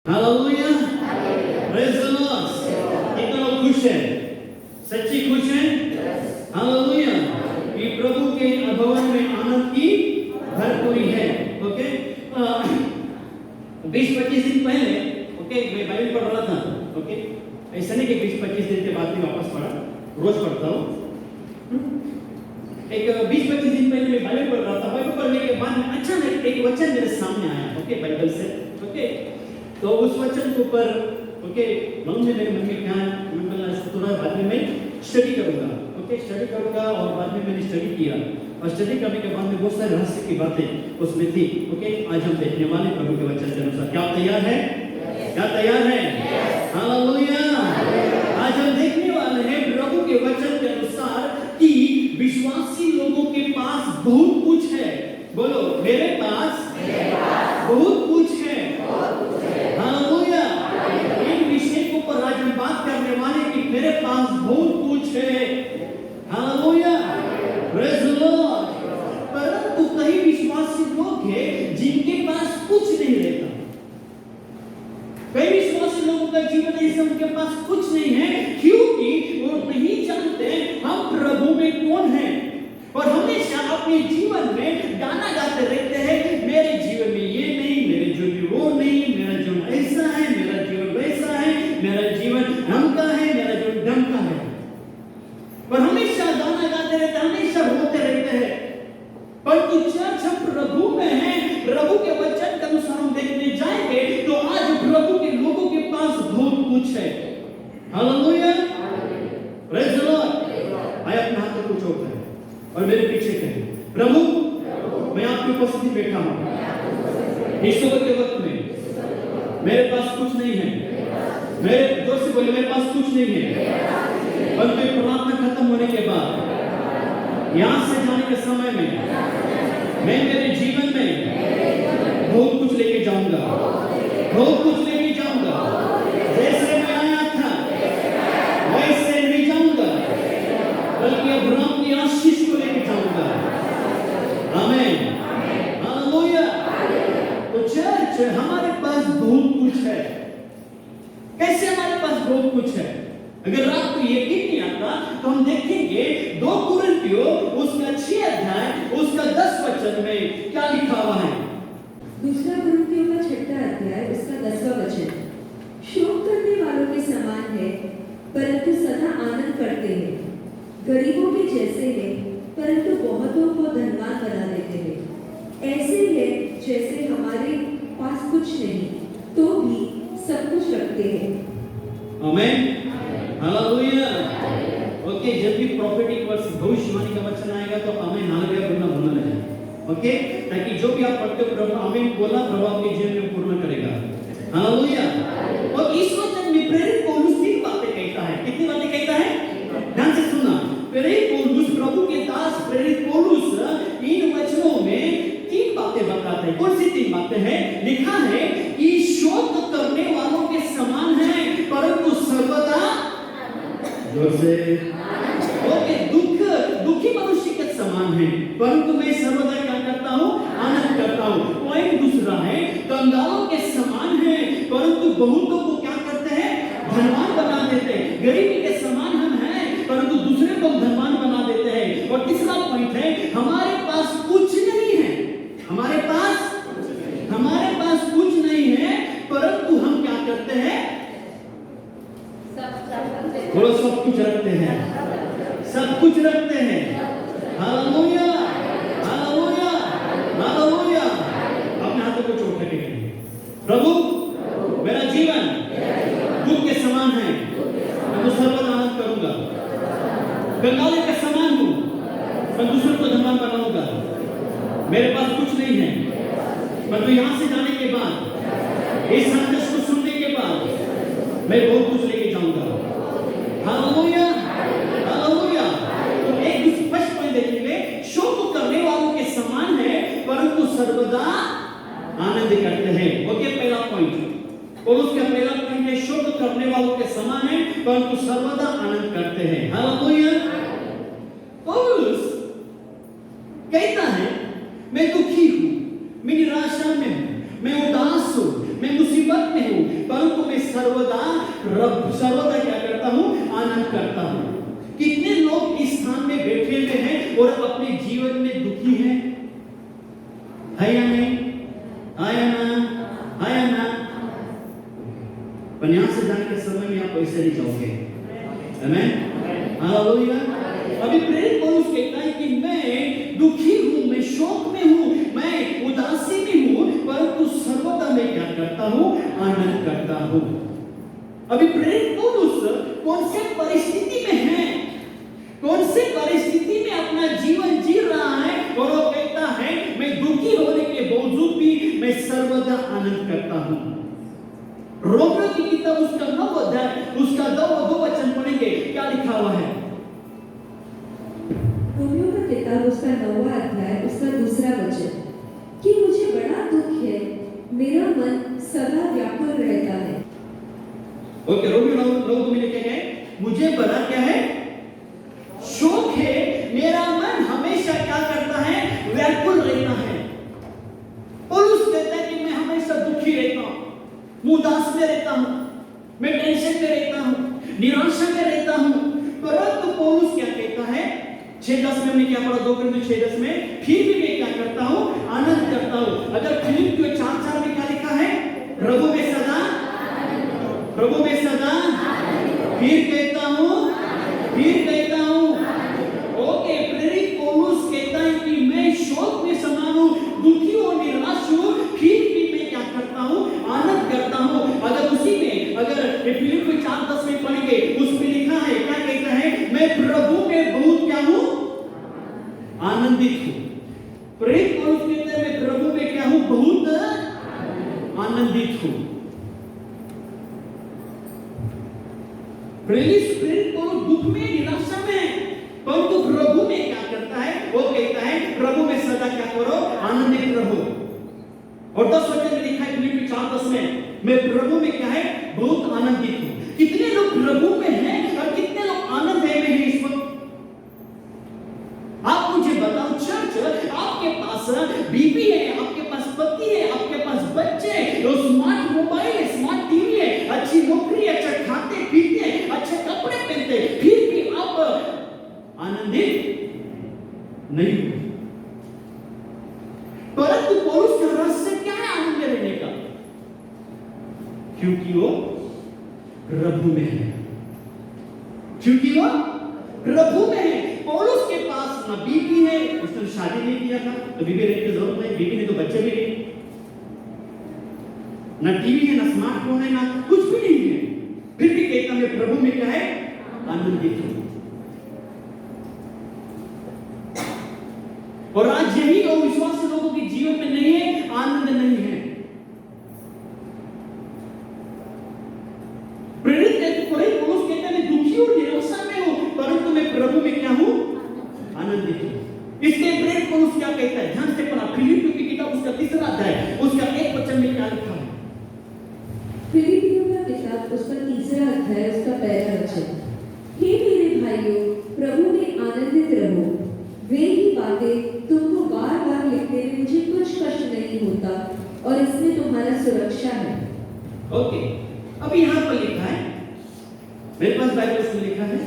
Hallelujah, praise the Lord. कितने लोग खुश हैं? सच्ची खुश हैं? हालेलुया। ये प्रभु के भवन में आनंद की भरपूरी है। ओके, 20-25 दिन पहले मैं बाइबल पढ़ रहा था। ओके, ऐसा नहीं कि 20-25 दिन के बाद में वापस पढ़ा, रोज पढ़ता हूँ। एक 20-25 दिन पहले मैं बाइबल पढ़ रहा था। बाइबल पढ़ने के बाद में अचानक एक वचन मेरे सामने आया। ओके, बाइबल से। ओके, तो उस वचन के ऊपर मालूम है मेरे मन में क्या थोड़ा बाद में मैं स्टडी करूंगा। ओके, स्टडी करूंगा और बाद में मैंने स्टडी किया और स्टडी करने के बाद में बहुत सारे रहस्य की बातें उसमें थी। ओके, आज हम देखने वाले प्रभु के वचन के अनुसार। क्या आप तैयार हैं? क्या तैयार हैं? हालेलुया। आज हम देखने वाले हैं प्रभु के वचन के अनुसार कि विश्वासी लोगों के पास बहुत कुछ है। बोलो, मेरे पास बहुत कुछ है। हालेलुया। इन विषय के ऊपर आज हम बात करने वाले कि मेरे पास बहुत कुछ है। Hallelujah, praise the Lord. परंतु कई विश्वासी लोग हैं जिनके पास कुछ नहीं रहता। कई विश्वासी लोगों का जीवन ऐसे उनके पास कुछ नहीं है क्योंकि वो नहीं जानते हम प्रभु में कौन है और हमेशा अपने जीवन में गाना गाते रहते हैं, मेरे जीवन में ये नहीं, मेरे जीवन में वो नहीं, मेरा जीवन ऐसा है, मेरा जीवन वैसा है, मेरा जीवन ढंग का है, मेरा जीवन ढंग का है। पर हमेशा गाना गाते रहते हैं, हमेशा रोते रहते हैं। परंतु चर्च हम प्रभु में है, प्रभु के वचन के अनुसार हम देखने जाएंगे तो आज प्रभु के लोगों के पास बहुत कुछ है। Hallelujah, praise the Lord. आइए अपने हाथ को उठाएं और मेरे पीछे कहें, प्रभु मैं आपकी उपस्थिति बैठा हूं। इस सुबह के वक्त में मेरे पास कुछ नहीं है। मेरे जोर से बोले, मेरे पास कुछ नहीं है। परंतु प्रार्थना खत्म होने के बाद यहां से जाने के समय में मैं मेरे जीवन में बहुत कुछ लेके जाऊंगा, बहुत कुछ लेके जाऊंगा। जैसे मैं आया था वैसे नहीं जाऊंगा, बल्कि अब्राहम की आशीष को लेके जाऊंगा। आमीन, हालेलुया। तो चर्च हमारे पास बहुत कुछ है। कैसे हमारे पास बहुत कुछ है? अगर आपको यकीन नहीं आता तो हम देखेंगे 2 कुरिन्थियों उसका 6 अध्याय उसका 10 वचन में क्या लिखा हुआ है। दूसरा कुरिन्थियों का 6 अध्याय उसका 10वां वचन, शोक करने वालों के समान है परंतु सदा आनंद करते हैं, गरीबों के जैसे हैं परंतु बहुतों को धनवान बना देते हैं। ऐसे है जैसे हमारे पास कुछ नहीं तो भी सब कुछ रखते हैं। आमीन, हालेलुया। ओके, जब भी प्रोफेटिक वर्ड्स भविष्यवाणी का वचन आएगा तो आमीन हालेलुया बोलना भूलना नहीं। ओके, ताकि जो भी आप पढ़ते हो प्रभु आमीन बोला, प्रभु आपके जीवन में पूर्ण करेगा। हालेलुया। और इस वचन में प्रेरित पौलुस 3 बातें कहता है। कितनी बातें कहता है? ध्यान से सुनना। प्रेरित पौलुस, प्रभु के दास प्रेरित पौलुस इन वचनों में 3 बातें बताते हैं। कौन सी 3 बातें हैं? लिखा है कि शोक करने वालों के समान है परंतु सर्वदा जोर से ओके दुखी मनुष्य के समान है परंतु मैं सर्वदा क्या करता हूँ? आनंद करता हूँ। पॉइंट दूसरा है, कंगालों के समान है परंतु बहुतों को क्या करते हैं? धनवान बना देते हैं। गरीबी के समान हम हैं परंतु दूसरे को धनवान बना देते हैं। और तीसरा पॉइंट है, हमारे पास कुछ नहीं है, हमारे पास कुछ नहीं है परंतु हम क्या करते हैं? बोलो, सब कुछ रखते हैं, सब कुछ रखते हैं। Hallelujah, hallelujah, hallelujah. अपने हाथों को जोड़ के कहिए, प्रभु मेरा जीवन दूध के समान है, मैं तो सर्वदा आनंद करूंगा। कंगाले के समान हूं, मैं दूसरों को धनवान बनाऊंगा। मेरे पास कुछ नहीं है परंतु यहां से जाने के बाद, इस संदेश को सुनने के बाद मैं बहुत कुछ लेके जाऊंगा। Hallelujah, hallelujah. तो एक स्पष्ट पॉइंट देखेंगे, शोक करने वालों के समान है परंतु सर्वदा आनंद करते हैं। ओके, पहला पॉइंट और उसका पहला पॉइंट है, शोक करने वालों के समान है परंतु सर्वदा आनंद करते हैं। हालेलुया। पौलुस कहता है मैं दुखी हूं, मैं निराशा में हूं, मैं उदास हूं, मैं मुसीबत मुसीबत में हूँ, परंतु मैं सर्वदा क्या करता हूँ? आनंद करता हूँ। कितने लोग इस स्थान में बैठे हुए हैं और अपने जीवन में दुखी हैं? है या नहीं? आया ना? पर यहाँ से जाने के समय में आप ऐसे नहीं जाओगे। आमीन, हालेलुया। अभी प्रेरित पौलुस कहता है कि मैं दुखी हूँ, मैं शोक में हूँ, मैं उदासी में हूँ, परंतु सर्वदा मैं क्या करता हूँ? आनंद करता हूँ। अभी प्रेरित पौलुस कौन से परिस्थिति में है, कौन से परिस्थिति में अपना जीवन जी रहा है, और वो कहता है मैं दुखी होने के बावजूद भी मैं सर्वदा आनंद करता हूँ। रोमियो की किताब उसका 9 अध्याय उसका 2 वचन पढ़ेंगे, क्या लिखा हुआ है? रोमियो का किताब उसका 9वां अध्याय उसका 2 वचन, कि मुझे बड़ा दुख है, मेरा मन सदा व्याकुल रहता है। ओके, रोमियो 9 में लिखे गए, मुझे बड़ा क्या है? शोक है, मेरा मन हमेशा क्या करता है? व्याकुल रहता है। पौलुस कहता है कि मैं हमेशा दुखी रहता हूँ, उदास में रहता हूँ, मैं टेंशन में रहता हूँ, निराशा में रहता हूँ। परंतु पौलुस क्या कहता है? 6:10 में हमने क्या पढ़ा? 2 कोरिन्थियों 6:10 में, फिर भी मैं क्या करता हूँ? आनंद करता हूँ। अगर फिलिप्पियों 4:4 में क्या लिखा है? प्रभु में सदा, फिर कहता हूँ। ओके, प्रेरित पौलुस कहता है कि मैं शोक में समा हूँ, दुखी और निराश हूँ, फिर भी मैं क्या करता हूँ? आनंद करता हूँ। अगर उसी में फिलिप्पियों 4:10 में पढ़ेंगे, उसमें लिखा है, क्या कहता है? मैं प्रभु में बहुत क्या हूँ? आनंदित हूँ। प्रेरित पौलुस कहता है मैं प्रभु में क्या हूँ? बहुत आनंदित हूँ। प्रेरित पौलुस दुख में, निराशा में, परंतु प्रभु में क्या करता है? वो कहता है प्रभु में सदा क्या करो? आनंदित रहो। और 10 वचन में लिखा है फिलिप्पियों 4:10 में, मैं प्रभु में क्या है? बहुत आनंदित हूँ। कितने लोग प्रभु में हैं और कितने लोग आनंद में हैं इस वक्त? आप मुझे बताओ चर्च, आपके पास बीबी है, आपके पास पति है, आपके पास बच्चे हैं, स्मार्ट मोबाइल है, स्मार्ट टीवी है, अच्छी नौकरी है, अच्छा खाते पीते हैं, अच्छे कपड़े पहनते हैं, फिर भी आप आनंदित नहीं हो। परंतु पौलुस का रहस्य क्या है आनंद में रहने का? क्योंकि वो प्रभु में है, प्रभु में है। पौलुस के पास ना बीबी है, उसने शादी नहीं किया था तो बीबी रहने की जरूरत नहीं, बीबी ने तो बच्चे भी नहीं, ना टीवी है, ना स्मार्टफोन है, ना कुछ भी नहीं है, फिर भी कहता मैं प्रभु में क्या है? आनंदित हूं। और आज यही अविश्वासी लोगों के जीवन में नहीं है, आनंद नहीं है। प्रेरित पौलुस कहता है मैं दुखी और निराशा में हूं, परंतु मैं प्रभु में क्या हूं? आनंदित हूं। इसके प्रेरित पौलुस क्या कहता है? ध्यान से पढ़ा, फिलिप्पियों की किताब उसका 3 अध्याय उसका 1 वचन में क्या लिखा है? फिलिप्पियों का किताब उसका 3 अध्याय उसका 1 वचन, हे मेरे भाइयों, प्रभु में आनंदित रहो। वे ही बातें तुमको बार-बार लिखने में मुझे कुछ कष्ट नहीं होता, और इसमें तुम्हारा सुरक्षा है। ओके, अब यहाँ पर लिखा है, मेरे पास बाइबल में लिखा है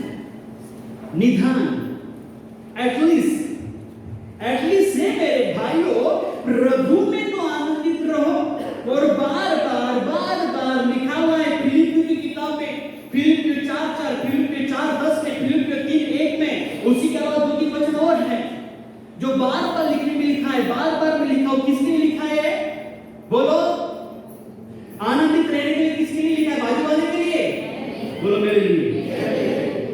निधान, एटलीस्ट से मेरे भाइयों प्रभु में तो आनंदित रहो। और बार-बार लिखा हुआ है फिलिप्पियों की किताब में, फिलिप्पियों 4:4, फिलिप्पियों 4:10 में, फिलिप्पियों 3:1 में, उसी के अलावा 2-3 वचन और है जो बार-बार लिखने में लिखा है, बार-बार में लिखा हो। किसके लिए लिखा है? बोलो, आनंदित रहने के लिए किसके लिए लिखा है? बाजू वाले के लिए? बोलो मेरे लिए।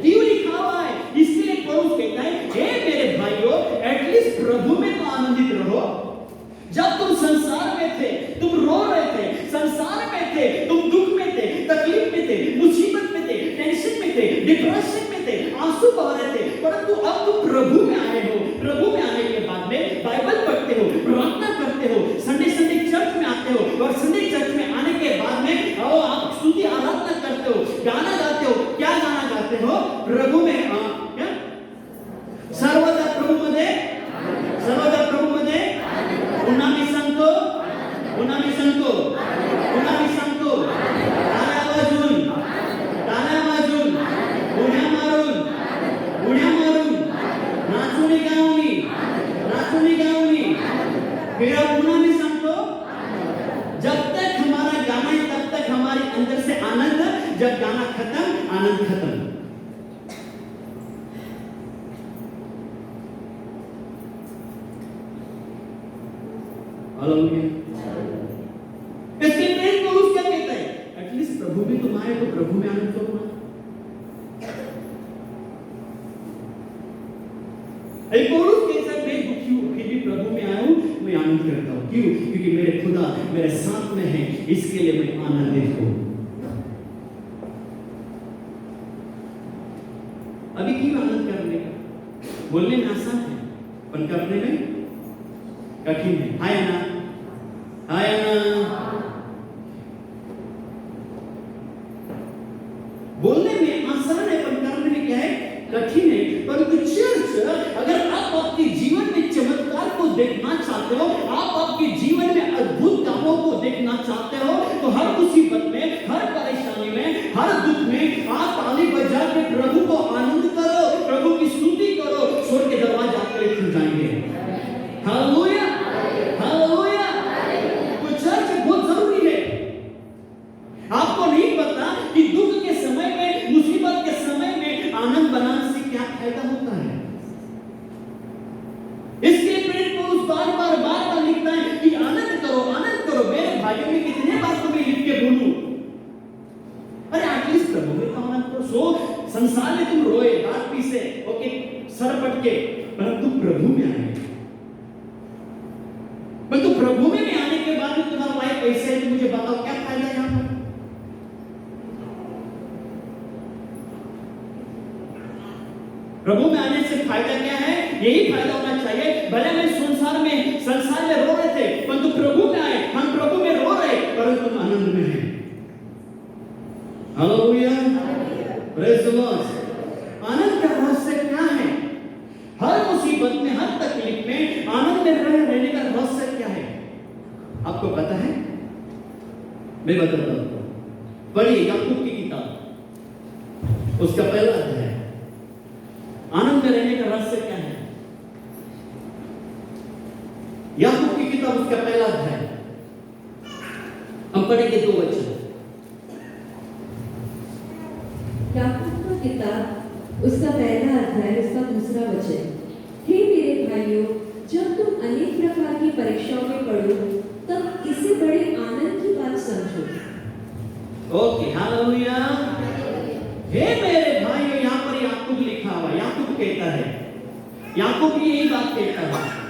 क्यों लिखा हुआ है? इसके लिए पौलुस कहता है हे मेरे भाइयों, एटलीस्ट प्रभु में तो आनंदित रहो। जब तुम संसार में थे, तुम रो रहे थे, संसार में थे, तुम दुख में थे, तकलीफ में थे, मुसीबत में थे, टेंशन में थे, डिप्रेशन में थे, आंसू बहा रहे थे, परंतु अब तुम प्रभु में आए हो। प्रभु में आने के बाद में बाइबल पढ़ते हो, प्रार्थना करते हो, संडे चर्च में आते हो नहीं गाऊंगी, फिर आप पुनः नहीं समझो। जब तक हमारा गाना है तब तक हमारे अंदर से आनंद, जब गाना खत्म आनंद खत्म। हालेलुया। इसके प्रेम को क्या कहता है? एटलीस्ट प्रभु भी तुम आए तो प्रभु में आनंद करो ना। पौलुस कहता है मैं दुखी हूं फिर भी प्रभु में आया हूं, मैं आनंद करता हूं। क्यों? क्योंकि मेरे खुदा मेरे साथ में है, इसके लिए मैं आनंदित हूं। अभी क्यों आनंद करने का? बोलने में आसान है पर करने में कठिन है। हाय ना, हाय ना। बोलने में आसान है पर करने में क्या है? कठिन है। परंतु चर्च, अगर आप आपके जीवन में चमत्कार को देखना चाहते हो, आप आपके जीवन में अद्भुत कामों को देखना चाहते हो, तो हर मुसीबत में, हर परेशानी में, हर दुख में आप ताली बजा के प्रभु को आनंद करो, प्रभु की स्तुति करो, स्वर्ग के दरवाजे आपके लिए खुल जाएंगे। Hallelujah, hallelujah. तो चर्च बहुत जरूरी है। आपको नहीं पता कि दुख के समय में, मुसीबत के समय में आनंद बनाने से क्या फायदा होता है। इसके प्रेरित पौलुस बार-बार लिखता है कि आनंद करो, आनंद करो। मेरे भाइयों में कितने बार तुम्हें लिख के बोलूं? अरे एटलीस्ट प्रभु में तो आनंद करो। सो संसार में तुम रोए, दांत पीसे, ओके, सर पटके, परंतु प्रभु में आए। परंतु प्रभु में आने के बाद भी तुम्हारा लाइफ ऐसे है, तो मुझे बताओ क्या फायदा है यहां पर? प्रभु में आने से फायदा क्या है? यही फायदा होना चाहिए। भले मैं संसार में रो रहे थे, परंतु प्रभु में आए, हम प्रभु में रो रहे परंतु हम आनंद में हैं। Hallelujah, praise the lord. आनंद का रहस्य क्या है? हर मुसीबत में, हर तकलीफ में आनंद में रहने का रहस्य क्या है? आपको पता है? मैं बताता हूं। पढ़िए याकूब की किताब, उसका पहला अध्याय। आनंद में रहने का रहस्य क्या है? याकूब की किताब उसका पहला अध्याय, हम पढ़ेंगे 2 वचन। याकूब की किताब उसका पहला अध्याय उसका दूसरा वचन। हे मेरे भाइयों, जब तुम अनेक प्रकार की परीक्षाओं में पड़ो तब इसे बड़े आनंद की बात समझो। Okay, hallelujah. हे मेरे भाइयों, यहां पर याकूब लिखा हुआ, याकूब कहता है, याकूब भी यही बात कहता है,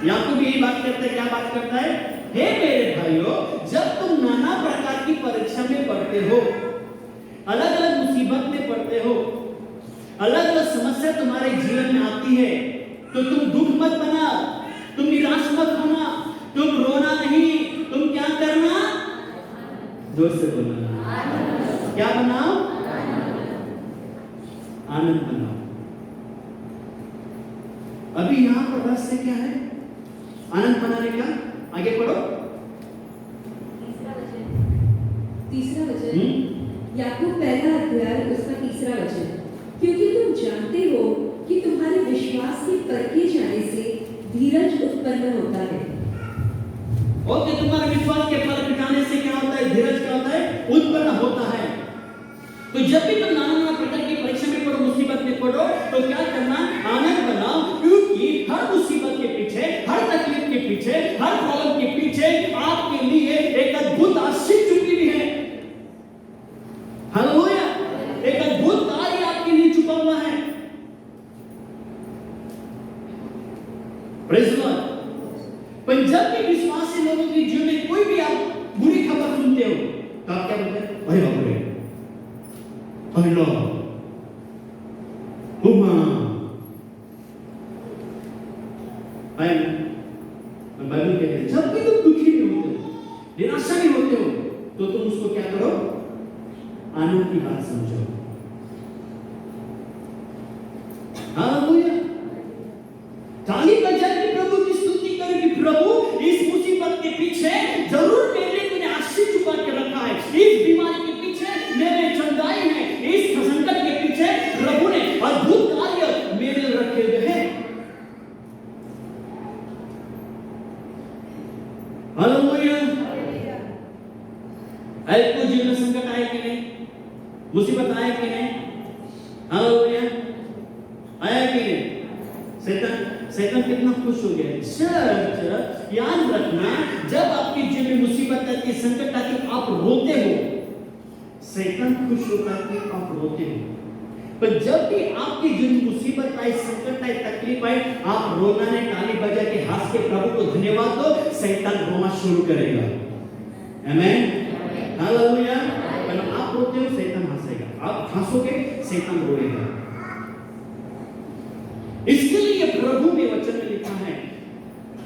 याकूब यही बात करता है। क्या बात करता है? हे मेरे भाइयों, जब तुम नाना प्रकार की परीक्षा में पड़ते हो, अलग अलग मुसीबत में पड़ते हो, अलग अलग समस्या तुम्हारे जीवन में आती है, तो तुम दुख मत बना, तुम निराश मत होना, तुम रोना नहीं, तुम क्या करना? जोर से बोलना, क्या बनाओ? आनंद बनाओ। अभी यहां पर रहस्य क्या है आनंद बनाने का? आगे पढ़ो। तीसरा वचन, याकूब पहला अध्याय उसका तीसरा वचन। क्योंकि तुम जानते हो कि तुम्हारे विश्वास के परखे जाने से धीरज उत्पन्न होता है। ओके, तुम्हारे विश्वास के परख जाने से क्या होता है? धीरज क्या होता है? उत्पन्न होता है। तो जब भी तुम नाना प्रकार की परीक्षा में पढ़ो, मुसीबत में पढ़ो, तो क्या करना? आनंद बनाओ, क्योंकि हर मुसीबत के पीछे, हर तकलीफ के पीछे, हर प्रॉब्लम के पीछे आपके लिए एक अद्भुत आशीष छुपी हुई है। हालेलुया, एक अद्भुत कार्य आपके लिए छुपा हुआ है। Praise the Lord. पर जब भी विश्वासी लोगों के जीवन में कोई भी आप बुरी खबर सुनते हो, तो आप क्या बोलते हैं? अरे बाप रे, अल्लाह, हुमा, बाइबल कहते हैं जब भी तुम दुखी में होते हो, निराशा में होते हो, तो तुम उसको क्या करो? आनंद की बात समझो। हालेलुया। ताली बजाकर प्रभु की स्तुति करो कि प्रभु, इस मुसीबत के पीछे जरूर मेरे लिए तूने आशीष छुपा के रखा है, इस बीमारी के पीछे मेरे चंगाई है, इस संकट के पीछे प्रभु ने अद्भुत कार्य मेरे लिए रखे हुए हैं। हालेलुया। आपको जीवन में संकट आए कि नहीं, मुसीबत आए कि नहीं? हालेलुया, आया कि नहीं? शैतान कितना खुश हो गया। चर्च याद रखना, जब आपके जीवन में मुसीबत आती है, संकट आती है, आप रोते हो, शैतान खुश होता है कि आप रोते हो। पर जब भी आपके जीवन में मुसीबत आए, संकट आए, तकलीफ आए, आप रोना नहीं, ताली बजा के हंस के प्रभु को धन्यवाद दो, शैतान रोना शुरू करेगा। आमेन, हालेलुया। आप रोते हो, शैतान हंसेगा, आप हंसोगे, शैतान रोएगा। इसके लिए प्रभु ने वचन में लिखा है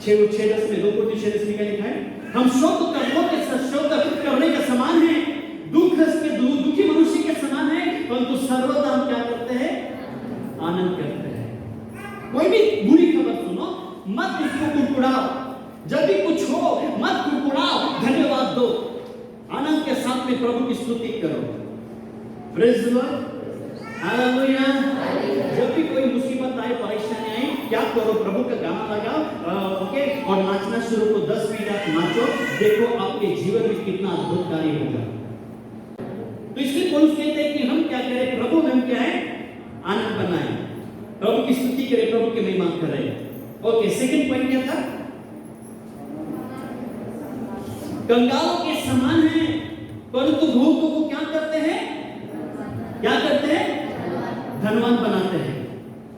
6:10 में, 2 कोरिन्थियों 6:10 में क्या लिखा है? हम शोक करने का समान है, दुखी मनुष्य के समान है, परंतु सर्वदा हम क्या करते हैं? आनंद करते हैं। कोई भी बुरी खबर सुनो, मत उसको कुड़कुड़ाओ, जब भी कुछ हो मत कुड़कुड़ाओ, धन्यवाद दो, आनंद के साथ में प्रभु की स्तुति करो। Praise the Lord, hallelujah. जब भी कोई मुसीबत आए, परेशानी आए, क्या करो? प्रभु का गाना लगाओ, ओके, और नाचना शुरू करो। 10 मिनट आप नाचो, देखो आपके जीवन में कितना अद्भुत कार्य होगा। तो इसलिए पौलुस कहते हैं कि हम क्या करें? प्रभु में हम क्या है? आनंद बनाएं, प्रभु की स्तुति करें, प्रभु की महिमा करें। ओके, सेकंड पॉइंट क्या था? कंगालों के समान है, परंतु भूखों को क्या करते हैं? क्या करते हैं? धनवान बनाते हैं।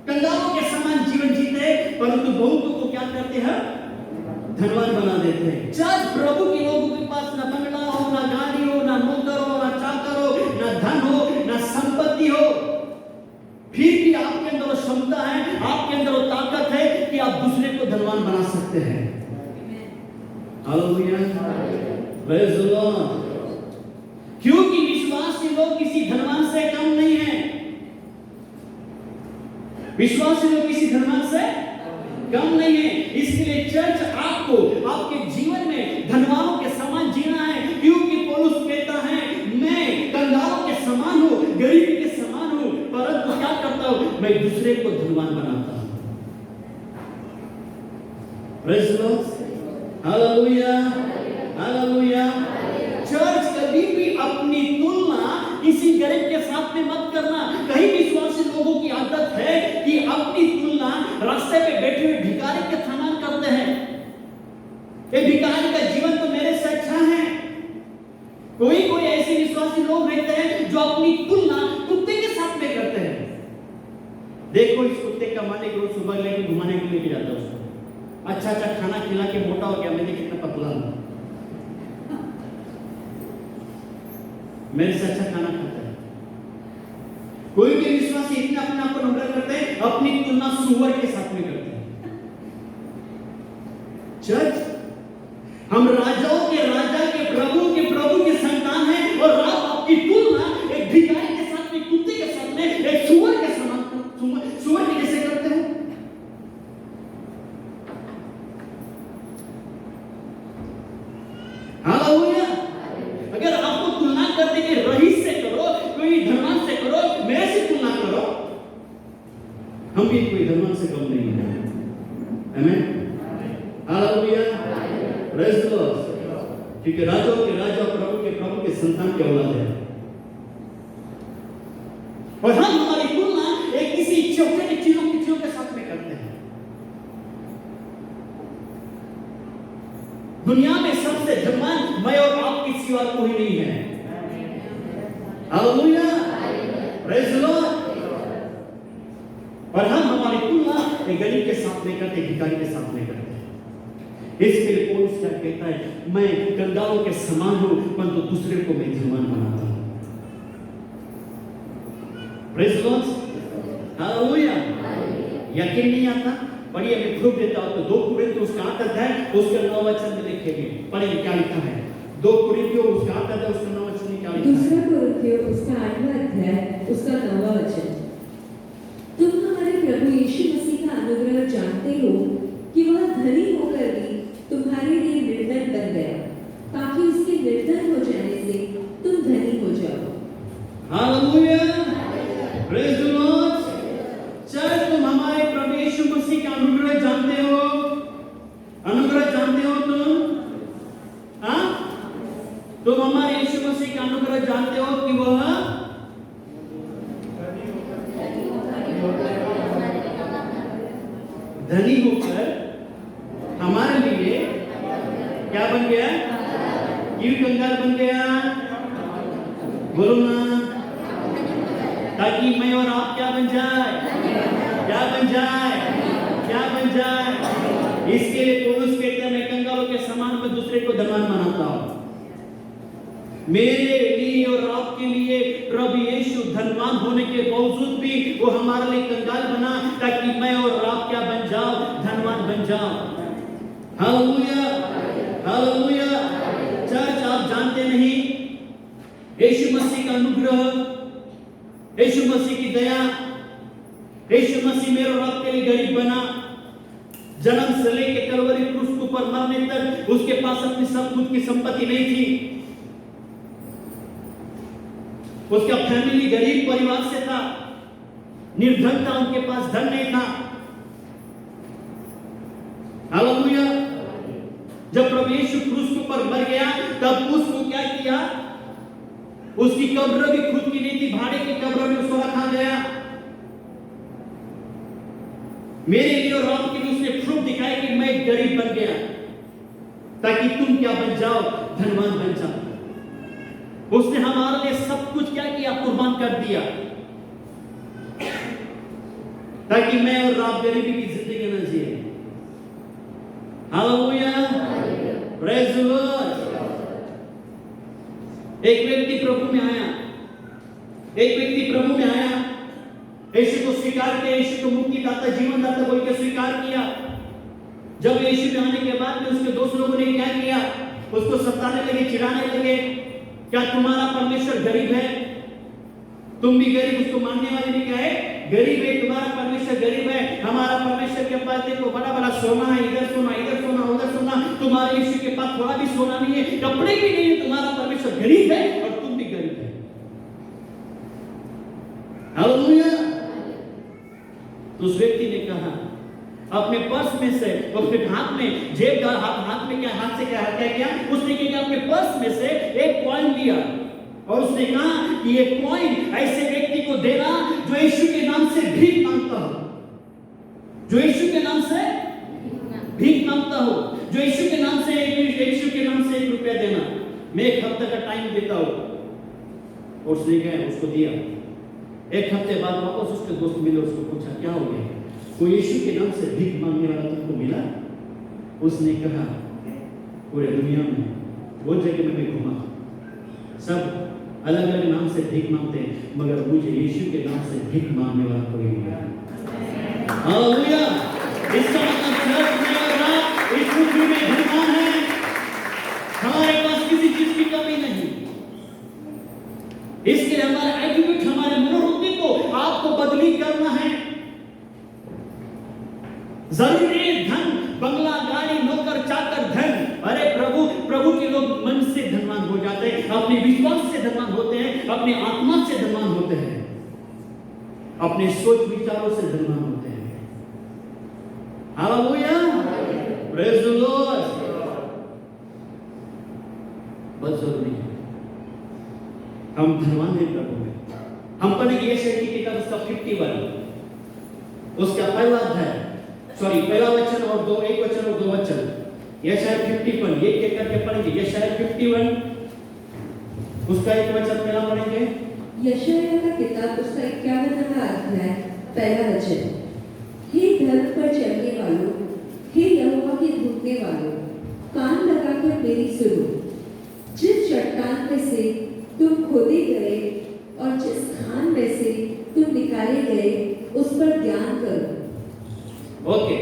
कंगालों के समान जीवन जीते हैं, परंतु बहुतों को क्या करते हैं? धनवान बना देते हैं। जब प्रभु के लोगों के पास ना बंगला हो, ना गाड़ी हो, ना नौकर हो, ना चाकर हो, ना धन हो, ना संपत्ति हो, फिर भी आपके अंदर क्षमता है, आपके अंदर ताकत है कि आप दूसरे को धनवान बना सकते हैं। Hallelujah, praise the Lord. क्योंकि विश्वासी लोग किसी धनवान से कम नहीं है। विश्वासी लोग किसी धनवान से कम नहीं है। इसलिए चर्च आपको आपके जीवन में धनवानों के समान जीना है, क्योंकि पौलुस कहता है मैं कंगालों के समान हूं, गरीब के समान हूं, परंतु क्या करता हूं? मैं दूसरे को धनवान बनाता हूं। Praise the Lord, hallelujah, hallelujah. Church कभी भी अपनी तुलना किसी गरीब के साथ में मत करना। कई विश्वासी लोगों की आदत है कि अपनी तुलना रास्ते पे बैठे हुए भिखारी के समान करते हैं। ये भिखारी का जीवन तो मेरे से अच्छा है। कोई ऐसे विश्वासी लोग रहते हैं जो अपनी तुलना कुत्ते के साथ में करते हैं। देखो इस कुत्ते का मालिक रोज सुबह लेके घुमाने के लिए लेके जाता है उसको, अच्छा खाना खिला के मोटा हो गया, मैंने कितना पतला हूं, मेरे से अच्छा खाना खाता है। कोई भी विश्वासी इतना अपने आप को नम्र करते हैं, अपनी तुलना सुअर के साथ में करते हैं। चर्च, हम राजाओं के राजा के प्रभु के संतान हैं, और आप अपनी तुलना एक भिखारी के साथ में, कुत्ते के साथ में, एक सुअर के समान, सुअर के जैसे करते हैं। हालेलुया। अगर आपको तुलना करने के रईस से करो, कोई धनवान से करो, मेरे से तुलना करो, हम भी कोई धनवान से कम नहीं है। आमीन, हालेलुया, प्रेज़ द लॉर्ड। क्योंकि राजाओं के राजा, प्रभु के संतान के औलाद है, और हम हमारी तुलना एक किसी छोटे चीजों के साथ में करते हैं। दुनिया में सबसे धनवान मैं और आपके सिवा कोई नहीं है। Hallelujah, praise the Lord. और हम हमारी तुलना एक गरीब के साथ में करते, भिखारी के साथ में करते हैं। इसके लिए पौलुस क्या कहता है? मैं कंगालों के समान हूं, परंतु दूसरे को मैं धनवान बनाता हूं। Praise the Lord, hallelujah. यकीन नहीं आता? पढ़िए, मैं प्रूफ देता हूं। तो 2 कोरिन्थियों उसका 8 अध्याय उसके 9 वचन में लिखेंगे। पढ़िए क्या लिखा है। 2 कोरिन्थियों उसका 8 अध्याय उसका 9 वचन में क्या लिखा है? दूसरा कोरिन्थियों उसका 8वां अध्याय उसका 9वां वचन। तुम हमारे प्रभु यीशु मसीह का अनुग्रह जानते हो कि वह धनी होकर भी तुम्हारे लिए निर्धन बन गया, ताकि उसके निर्धन हो जाने से तुम धनी हो जाओ। Hallelujah, praise the Lord. Church, तुम हमारे प्रभु यीशु मसीह का अनुग्रह जानते हो, अनुग्रह जानते हो तुम। क्या बन गया? क्यों कंगाल बन गया? बोलो ना। ताकि मैं और आप क्या बन जाए? क्या बन जाए? क्या बन जाए? इसके लिए पौलुस कहते हैं, मैं कंगालों के समान में दूसरे को धनवान बनाता हूं। मेरे लिए और आपके लिए प्रभु यीशु धनवान होने के बावजूद भी वो हमारे लिए कंगाल बना, ताकि मैं और आप क्या बन जाओ? धनवान बन जाओ। Hallelujah, hallelujah. चर्च, आप जानते नहीं, यीशु मसीह का अनुग्रह, यीशु मसीह की दया, यीशु मसीह मेरे और आपके लिए गरीब बना। जन्म से लेके कलवरी क्रूस पर मरने तक उसके पास अपनी सब कुछ की संपत्ति नहीं थी। उसका फैमिली गरीब परिवार से था, निर्धन था, उनके पास धन नहीं था। हालेलुया। जब प्रभु यीशु क्रूस पर मर गया, तब उसको क्या किया? उसकी कब्र भी खुद की नहीं थी, भाड़े की कब्र में उसको रखा गया। मेरे लिए और आपके लिए उसने प्रूफ दिखाया कि मैं गरीब बन गया, ताकि तुम क्या बन जाओ? धनवान बन जाओ। उसने हमारे लिए सब कुछ क्या किया? कुर्बान कर दिया, ताकि मैं और आप गरीबी की जिंदगी न जिए। Hallelujah, praise the Lord. एक व्यक्ति प्रभु में आया, एक व्यक्ति प्रभु में आया, यीशु को स्वीकार किया, यीशु को मुक्तिदाता, जीवनदाता बोल के स्वीकार किया। जब यीशु में आने के बाद में उसके दोस्त लोगों ने क्या किया? उसको सताने लगे, चिढ़ाने लगे। क्या तुम्हारा परमेश्वर गरीब है? तुम भी गरीब? उसको मानने वाले ने क्या है? गरीब है, तुम्हारा परमेश्वर गरीब है। हमारा परमेश्वर के पास देखो बड़ा बड़ा सोना है, इधर सोना, इधर सोना, उधर सोना। तुम्हारे यीशु के पास थोड़ा भी सोना नहीं है, कपड़े भी नहीं है। तुम्हारा परमेश्वर गरीब है और तुम भी गरीब है। हालेलुया। तो उस व्यक्ति ने कहा, अपने पर्स में से, अपने हाथ में, जेब का हाथ में क्या, हाथ से क्या किया? उसने क्या, अपने पर्स में से एक कॉइन लिया और उसने कहा कि ये कॉइन ऐसे व्यक्ति को देना जो यीशु के नाम से भीख मांगता हो, जो यीशु के नाम से भीख मांगता हो, जो यीशु के नाम से, यीशु के नाम से 1 रुपया देना। मैं 1 हफ्ते का टाइम देता हूं। और उसने गया, उसको दिया। 1 हफ्ते बाद वापस उसके दोस्त मिले, उसको पूछा क्या हो गया? कोई यीशु के नाम से भीख मांगने वाला तुमको मिला? उसने कहा, पूरे दुनिया में वो जगह में मैं घूमा, सब अलग अलग नाम से भीख मांगते हैं, मगर मुझे यीशु के नाम से भीख मांगने वाला कोई नहीं मिला। हालेलुया। इसका मतलब चर्च में और आप इस पृथ्वी में धनवान हैं। हमारे पास किसी चीज की कमी नहीं। इसके लिए हमारा एटीट्यूड, हमारे मनोवृत्ति को आपको बदली करना है। जरूरी है धन, बंगला, गाड़ी, नौकर, चाकर, धन। अरे प्रभु के लोग मन से धनवान हो जाते हैं, अपने विश्वास से धनवान होते हैं, अपने आत्मा से धनवान होते हैं, अपने सोच विचारों से धनवान होते हैं। Hallelujah, praise the Lord. बहुत जरूरी है हम धनवान हैं प्रभु में। हम पढ़ेंगे यशायाह की किताब उसका 51, उसका पहला वचन और एक वचन और 2 वचन। यशायाह 51 एक करके पढ़ेंगे। यशायाह 51 उसका 1 वचन पहला पढ़ेंगे। यशायाह का किताब उसका 51वां अध्याय पहला वचन। हे धर्म पर चलने वालों, हे यहोवा के ढूंढने वालों, कान लगाकर मेरी सुनो। जिस चट्टान में से तुम खोदे गए और जिस खान में से तुम निकाले गए, उस पर ध्यान करो। ओके,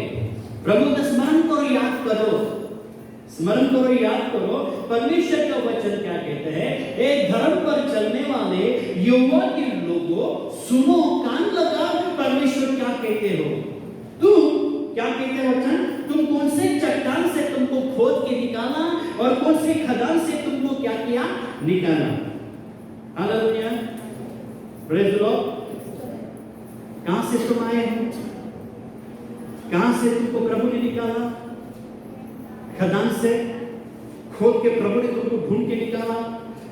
प्रभु का स्मरण करो, याद करो, स्मरण करो, याद करो। परमेश्वर का वचन क्या कहते हैं? एक धर्म पर चलने वाले यहोवा के लोगों, सुनो, कान लगा, परमेश्वर क्या कहते हो। तुम क्या कहते हो वचन? तुम कौन से चट्टान से तुमको खोद के निकाला और कौन से खदान से तुमको क्या किया? निकाला। Hallelujah, praise the Lord. कहां से तुम आए हो? कहां से तुमको प्रभु ने निकाला? खदान से खोद के प्रभु ने तुमको ढूंढ के निकाला।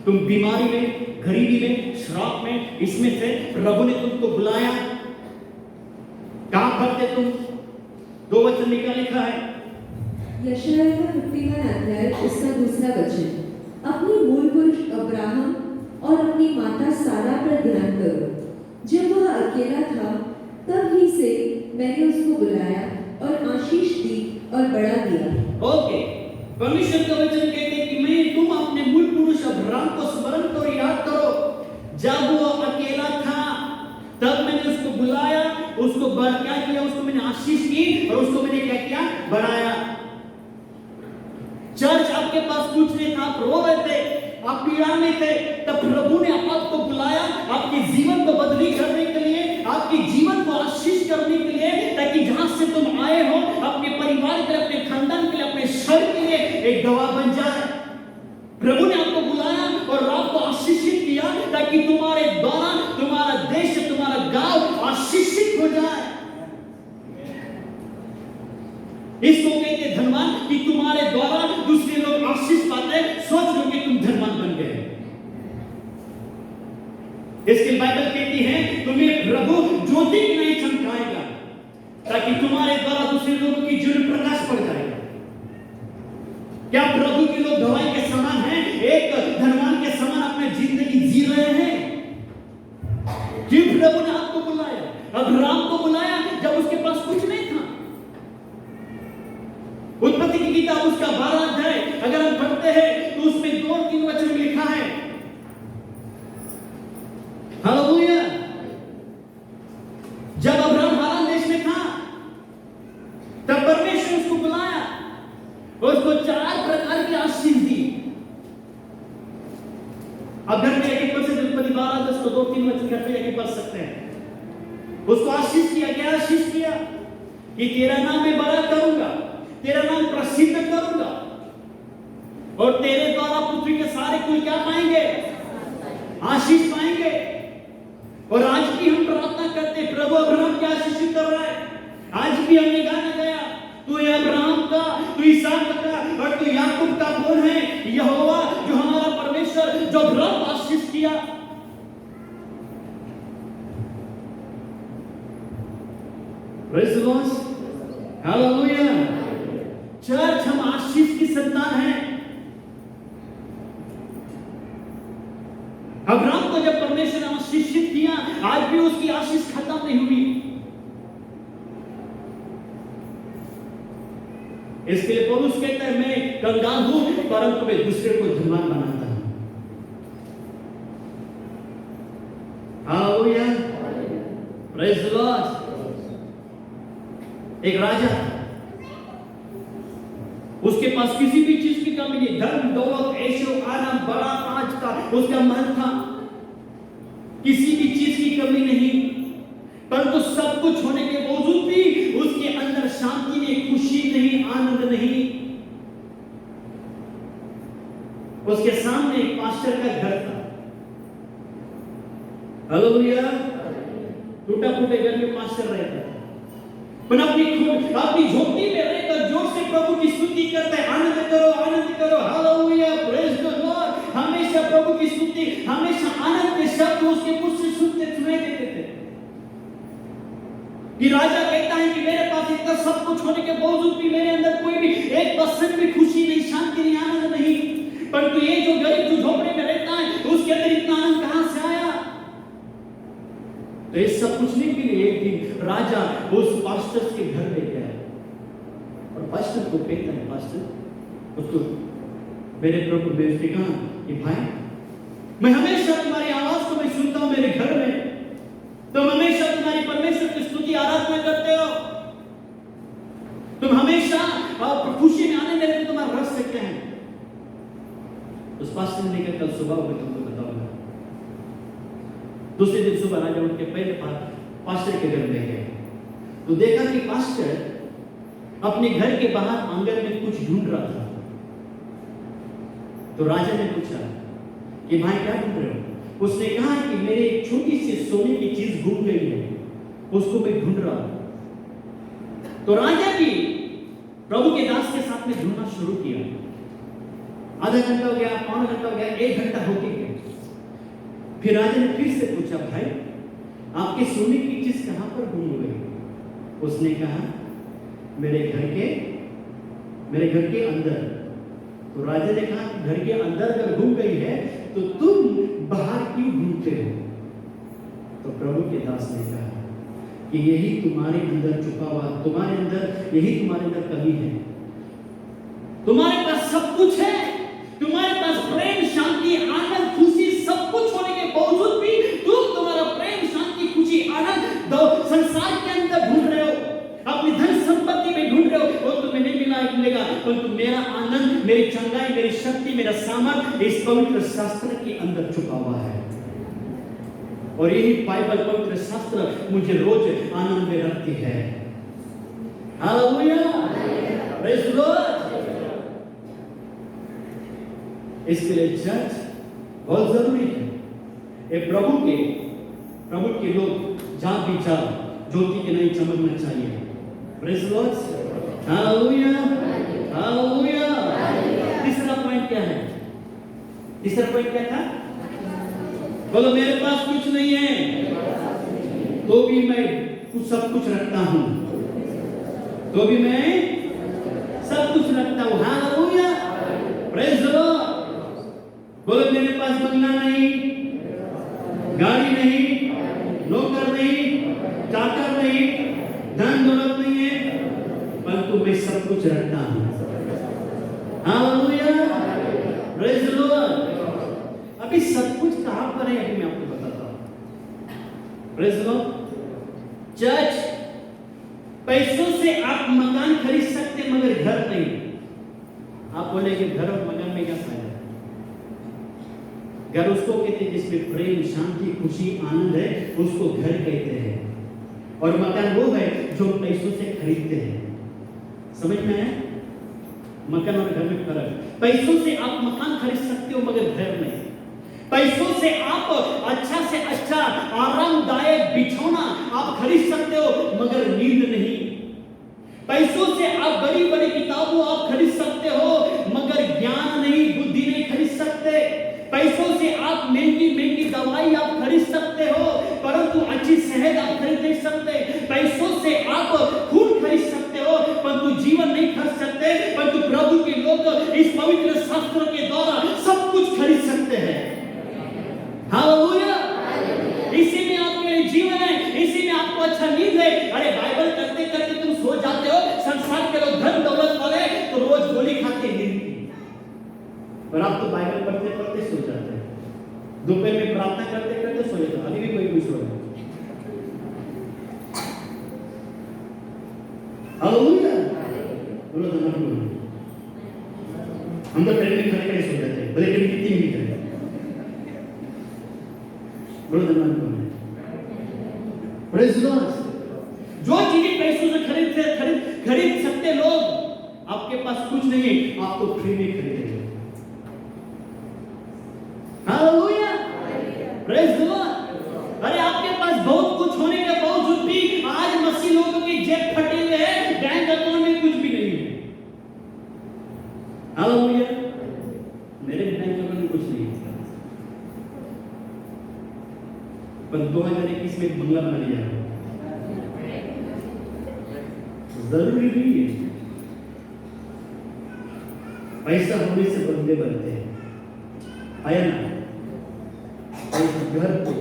तुम बीमारी में, गरीबी में, श्राप में, इसमें से प्रभु ने तुमको बुलाया। कहां पर थे तुम? 2 वचन में क्या लिखा है? यशायाह का 51 अध्याय उसका दूसरा वचन। अपने मूल पुरुष अब्राहम और अपनी माता सारा पर ध्यान करो। जब वह अकेला था तब ही से मैंने उसको बुलाया और आशीष दी और बढ़ा दिया। ओके, परमेश्वर का वचन कहते हैं कि मैं तुम अपने मूल पुरुष अब्राहम को स्मरण करो, याद करो। जब वो अकेला था तब मैंने उसको बुलाया, उसको क्या किया, उसको मैंने आशीष की और उसको मैंने क्या किया, बढ़ाया। चर्च आपके पास कुछ नहीं था, आप रो रहे थे, आप पीड़ा में थे, तब प्रभु ने आपको बुलाया आपके जीवन को बदली करने के लिए, आपके जीवन को आशीष करने के लिए, ताकि जहां से तुम आए हो अपने परिवार के लिए, अपने खानदान के लिए, अपने शहर के लिए एक गवाह बन जाए। प्रभु ने आपको बुलाया और आपको आशीषित किया ताकि तुम्हारे द्वारा तुम्हारा देश, तुम्हारा गांव आशीषित हो जाए। इसको कहते धनवान कि तुम्हारे द्वारा दूसरे लोग आशीष पाते, सोच लो कि तुम धनवान बन गए। इसके बाइबल कहती है तुम्हें प्रभु ज्योति की नहीं चमकाएगा ताकि तुम्हारे द्वारा दूसरे लोगों की जीवन प्रकाश पड़ जाएगा। क्या प्रभु के लोग गवाही के समान हैं, एक धनवान के समान अपनी जिंदगी जी रहे हैं? कि प्रभु ने आपको बुलाया, अब्राहम को बुलाया जब उसके पास कुछ नहीं था। उत्पत्ति की किताब उसका 12 अध्याय अगर हम पढ़ते हैं तो उसमें 2-3 वचन में लिखा है, हालेलुया। जब अब्राहम हारान देश में था तब परमेश्वर उसको बुलाया और उसको 4 प्रकार की आशीष दी। अब घर में एक से उत्पत्ति 12 को 2-3 वचन करते हैं, पढ़ सकते हैं। उसको आशीष किया, क्या आशीष किया कि तेरा नाम मैं बड़ा करूंगा, तेरा नाम प्रसिद्ध करूंगा और तेरे द्वारा पृथ्वी के सारे कुल क्या पाएंगे, आशीष पाएंगे। और आज भी हम प्रार्थना करते हैं, प्रभु अब्राहम की आशीष कर रहा है। आज भी हमने गाना गाया, तू अब्राहम का, तू इसहाक का और तू याकूब का कौन है? यहोवा, जो हमारा परमेश्वर, जो अब्राहम को आशीष किया। Praise the Lord, hallelujah. Church, हम आशीष की संतान हैं। अब्राहम को जब परमेश्वर ने आशीषित किया, आज भी उसकी आशीष खत्म नहीं हुई। इसके लिए पौलुस कहता है, मैं कंगाल हूं परंतु मैं दूसरे को धनवान बनाता हूं। Hallelujah, praise the Lord. एक राजा, उसके पास किसी भी चीज की कमी नहीं, धन दौलत ऐशो आराम बड़ा ताज का उसका महल था, किसी भी चीज की कमी नहीं, परंतु सब कुछ होने के बावजूद भी उसके अंदर शांति नहीं, खुशी नहीं, आनंद नहीं। उसके सामने एक पास्टर का घर था। हालेलुया, टूटा फूटे घर में पास्टर रहता है, पर अपनी झोपड़ी में रहकर जोर से प्रभु की स्तुति करता है, आनंद करो, आनंद करो, हालेलुया, प्रेज़ द लॉर्ड। हमेशा प्रभु की स्तुति, हमेशा आनंद के शब्द उसके मुख से सुनाई देते थे। कि राजा कहता है कि मेरे पास इतना सब कुछ होने के बावजूद भी मेरे अंदर कोई भी 1% भी खुशी नहीं, शांति नहीं, आनंद नहीं। परंतु ये जो गरीब जो झोपड़े में रहता है उसके अंदर इतना आनंद कहां से आया? तो ये सब पूछने के लिए एक दिन राजा उस पास्टर के घर में गया और पास्टर को कहता है, पास्टर उसको, मेरे प्रभु ने उससे कहा कि भाई, मैं हमेशा तुम्हारी आवाज को मैं सुनता हूं मेरे घर में, तुम हमेशा तुम्हारी परमेश्वर की स्तुति आराधना करते हो, तुम हमेशा खुशी में आने में तुम्हारा रस सकते हैं। उस पास्टर ने कहा, कल सुबह मैं तुमको बताऊंगा। दूसरे दिन सुबह राजा उठ के पहले पास्टर के घर में गए तो देखा कि पास्टर अपने घर के बाहर आंगन में कुछ ढूंढ रहा था। तो राजा ने पूछा कि भाई क्या ढूंढ रहे हो? उसने कहा कि मेरे एक छोटी सी सोने की चीज गुम गई है, उसको मैं ढूंढ रहा हूं। तो राजा भी प्रभु के दास के साथ में ढूंढना शुरू किया। आधा घंटा हो गया, पौना घंटा हो गया, 1 घंटा हो गया। फिर राजा ने फिर से पूछा, भाई आपके सोने की चीज कहां पर गुम गई? उसने कहा मेरे घर के अंदर। तो राजा ने कहा घर के अंदर अगर घूम गई है तो तुम बाहर क्यों घूमते हो? तो प्रभु के दास ने कहा कि यही तुम्हारे अंदर छुपा हुआ, तुम्हारे अंदर यही तुम्हारे अंदर कमी है। तुम्हारे पास सब कुछ है, तुम्हारे पास प्रेम, शांति, आनंद, खुशी सब कुछ होने के बावजूद भी तुम तुम्हारा प्रेम, शांति, खुशी, आनंद संसार के अंदर ढूंढ रहे हो, अपनी धन संपत्ति में ढूंढ रहे हो, और तुम्हें नहीं मिलेगा। परंतु मेरा आनंद, मेरी चंगाई, मेरी शक्ति, मेरा सामर्थ इस पवित्र शास्त्र के अंदर छुपा हुआ है। और यही बाइबल, पवित्र शास्त्र मुझे रोज आनंद में रखती है। Hallelujah, praise the Lord. इसके लिए चर्च बहुत जरूरी है। ये प्रभु के लोग जहां भी जाओ ज्योति की नहीं चमकना चाहिए। Praise the Lord, hallelujah, hallelujah. तीसरा पॉइंट क्या है? तीसरा पॉइंट क्या था? बोलो, मेरे पास कुछ नहीं है तो भी मैं सब कुछ रखता हूं, तो भी मैं सब कुछ रखता हूं। Hallelujah, praise the Lord. बोलो, मेरे पास बंगला नहीं, गाड़ी नहीं, नौकर नहीं, चाकर नहीं, धन दौलत नहीं है, परंतु मैं सब कुछ रखता हूं। Hallelujah, praise the Lord. अभी सब कुछ कहां पर है अभी मैं आपको बताता हूं। Praise the Lord. चर्च, पैसों से आप मकान खरीद सकते मगर घर नहीं। आप बोलेंगे घर और मकान में क्या फायदा? घर उसको कहते हैं जिसमें प्रेम, शांति, खुशी, आनंद है, उसको घर कहते हैं। और मकान वो है जो पैसों से खरीदते हैं। समझ में आया? मकान और घर में फर्क। पैसों से आप मकान खरीद सकते हो मगर घर नहीं। पैसों से आप अच्छा से अच्छा आरामदायक बिछौना आप खरीद सकते हो मगर नींद नहीं। पैसों से आप बड़ी बड़ी किताबों आप खरीद सकते हो मगर ज्ञान नहीं, बुद्धि नहीं खरीद सकते। पैसों से आप महंगी महंगी दवाई आप खरीद सकते हो परंतु अच्छी सेहत आप खरीद नहीं सकते। पैसों से आप खून खरीद सकते हो परंतु जीवन नहीं खरीद सकते। परंतु प्रभु के लोग इस पवित्र शास्त्र के द्वारा सब कुछ खरीद सकते हैं। हालेलुया, इसी में आपके जीवन है, इसी में आपको अच्छा नींद है। अरे बाइबल करते करते तुम सो जाते हो। संसार के लोग धन दौलत वाले तो रोज गोली खाते नींद की, और आप तो बाइबल पढ़ते पढ़ते सो जाते हैं। दोपहर में प्रार्थना करते करते सो जाते हो। अभी भी कोई सो रहा है। हालेलुया, बोलो तो मत बोलो। हम तो ट्रेन में खड़े खड़े सो जाते हैं, भले ट्रेन कितनी भी चले। बोलो तो मत बोलो। Praise the Lord. जो चीजें पैसों से खरीद सकते लोग, आपके पास कुछ नहीं है, आप तो फ्री में खरीदेंगे। Hallelujah, praise the Lord. अरे आपके पास बहुत कुछ होने के बावजूद भी आज मसीह लोगों की जेब फटे हुए हैं, बैंक अकाउंट में कुछ भी नहीं है। हालेलुया, मेरे बैंक अकाउंट में कुछ नहीं है, पर 2021 में बंगला बना लिया। जरूरी नहीं है पैसा होने से बंदे बनते हैं। आया ना? घर को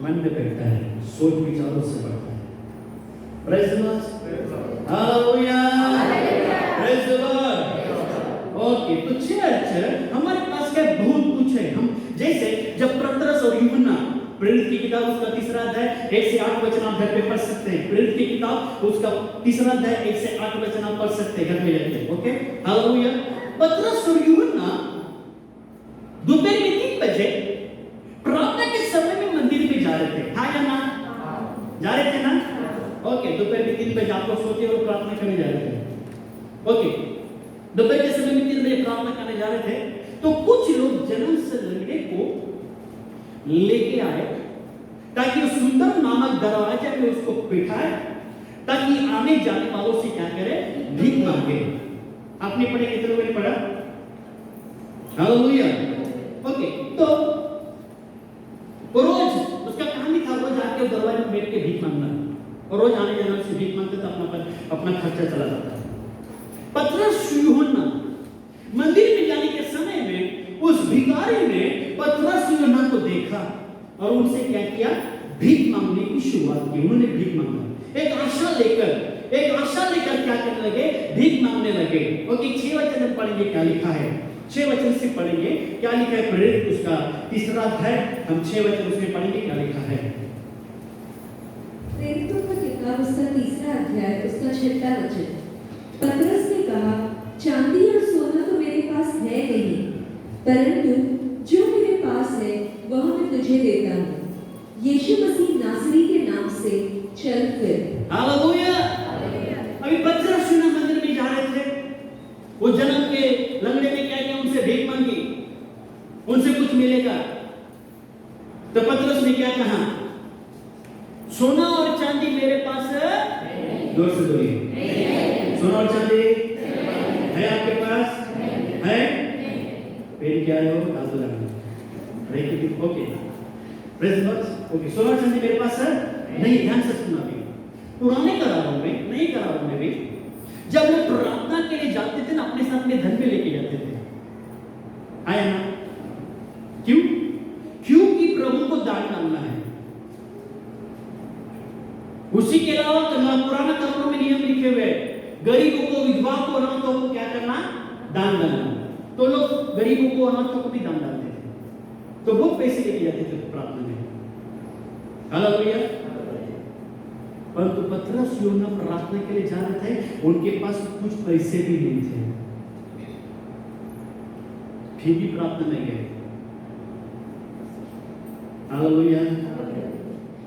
मन में बैठता है, सोच विचारों से बढ़ता है। Praise the Lord, hallelujah, praise the Lord. Okay, तो चर्च हमारे पास क्या बहुत कुछ है। हम जैसे जब पतरस और यूहन्ना, प्रेरित की किताब उसका 3रा अध्याय 1 से 8 वचन आप घर पे पढ़ सकते हैं। प्रेरित की किताब उसका 3रा अध्याय 1 से 8 वचन आप पढ़ सकते हैं घर में जाके। Okay, hallelujah. पतरस और यूहन्ना दोपहर में 3 बजे प्रार्थना के समय में मंदिर में जा रहे थे। हाँ या ना? जा रहे थे ना? ओके, दोपहर में 3 बजे आप लोग सोते और प्रार्थना करने जा रहे थे। ओके, दोपहर के समय में 3 बजे प्रार्थना करने जा रहे थे तो कुछ लोग जन्म से लड़के को लेके आए ताकि उस सुंदर नामक दरवाजे में उसको बिठाए ताकि आने जाने वालों से क्या करे? भीख मांगे। आपने पढ़े, कितने लोगों ने पढ़ा? हालेलुया। ओके, तो रोज उसका कहानी था, रोज आके दरवाजे में बैठ के भीख मांगना, और रोज आने जाने से भीख मांगते तो अपना खर्चा चला जाता है। पतरस यूहन्ना भिखारी ने पतरस यूहन्ना को देखा और उनसे क्या किया? भीख मांगने की शुरुआत की। उन्होंने भीख मांगा, एक आशा लेकर क्या करने लगे? भीख मांगने लगे। ओके, 6 वचन में पढ़ेंगे क्या लिखा है। 6 वचन से पढ़ेंगे क्या लिखा है। प्रेरित उसका 3रा अध्याय, हम 6 वचन उसमें पढ़ेंगे क्या लिखा है। प्रेरितों का किताब उसका 3रा अध्याय उसका 6वां वचन। पतरस ने कहा, चांदी और सोना तो मेरे पास है नहीं, परंतु जो मेरे पास है वह मैं तुझे देता हूँ। यीशु मसीह नासरी के नाम से चल फिर। हालेलुया। अभी पतरस यूहन्ना मंदिर में जा रहे थे, वो जन्म के लंगड़े ने क्या किया? उनसे भीख मांगी, उनसे कुछ मिलेगा। तो पतरस ने क्या कहा? सोना और चांदी मेरे पास है। जोर से बोलिए, सोना और चांदी है आपके पास? है? फिर क्या है? वो दादू लगना। Okay, praise God. ओके, सोना और चांदी मेरे पास है नहीं। ध्यान से सुनना भी, पुराने करारों में, नए करारों में भी जब लोग प्रार्थना के लिए जाते थे ना, अपने साथ में धन में लेके जाते थे। आया ना? क्यों? क्योंकि प्रभु को दान डालना है। उसी के अलावा पुराना करारों में नियम लिखे हुए, गरीबों को, विधवा को, अनाथों को क्या करना? दान डालना। तो लोग गरीबों को, अनाथों को भी दान डालते थे, तो बहुत पैसे लेके जाते थे प्रार्थना में। हालेलुया। परंतु पतरस यूहन्ना प्रार्थना के लिए जा रहे थे, उनके पास कुछ पैसे भी नहीं थे, फिर भी प्रार्थना में गए। Hallelujah,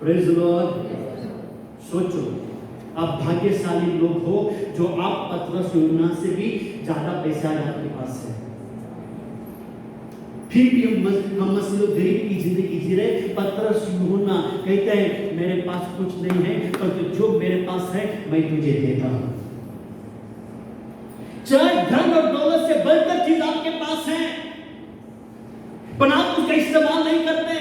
praise the Lord. सोचो, आप भाग्यशाली लोग हो जो आप पतरस यूहन्ना से भी ज्यादा पैसा आपके पास है, फिर भी हम मसीह गरीब की जिंदगी जी रहे। पतरस यूहन्ना कहते हैं मेरे पास कुछ नहीं है, पर जो मेरे पास है मैं तुझे देता हूं। चाहे धन और दौलत से बढ़कर चीज आपके पास है, पर आप उसका इस्तेमाल नहीं करते।